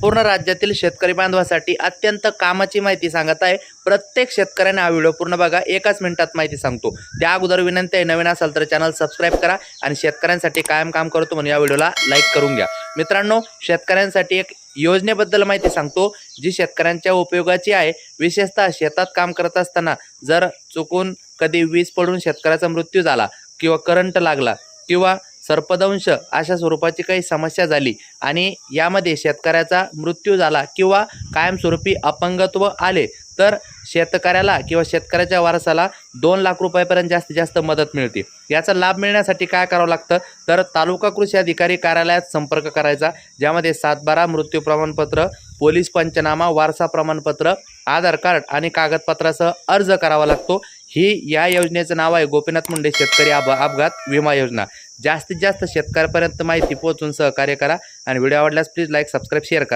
संपूर्ण राज्यातील शेतकरी बांधवासाठी अत्यंत कामाची माहिती सांगत आहे। प्रत्येक शेतकऱ्याने हा व्हिडिओ पूर्ण बघा, एकाच मिनिटात माहिती सांगतो। त्या अगोदर विनंती आहे, नवीन असाल तर चॅनल सबस्क्राइब करा आणि शेतकऱ्यांसाठी कायम काम करतो म्हणून या व्हिडिओला लाईक करून घ्या। मित्रांनो, शेतकऱ्यांसाठी एक योजनेबद्दल माहिती सांगतो जी शेतकऱ्यांच्या उपयोगाची आहे। विशेषतः शेतात काम करत असताना जर चुकून कधी वीज पडून शेतकऱ्याचा मृत्यू झाला किंवा करंट लागला किंवा सर्पदंश अशा स्वरूपाची काही समस्या झाली आणि यामध्ये शेतकऱ्याचा मृत्यू झाला किंवा कायमस्वरूपी अपंगत्व आले तर शेतकऱ्याला किंवा शेतकऱ्याच्या वारसाला 2 लाख रुपयापर्यंत जास्तीत जास्त मदत मिळते। याचा लाभ मिळण्यासाठी काय करावं लागतं तर तालुका कृषी अधिकारी कार्यालयात संपर्क करायचा, ज्यामध्ये 7/12 मृत्यू प्रमाणपत्र, पोलीस पंचनामा, वारसा प्रमाणपत्र, आधार कार्ड आणि कागदपत्रासह अर्ज करावा लागतो। या योजनेचं नाव आहे गोपीनाथ मुंडे शेतकरी अपघात विमा योजना। जास्तीत जास्त शेतकऱ्यापर्यंत माहिती पोहोचून सहकार्य करा आणि व्हिडिओ आवडल्यास प्लीज लाईक, सबस्क्राइब, शेअर करा।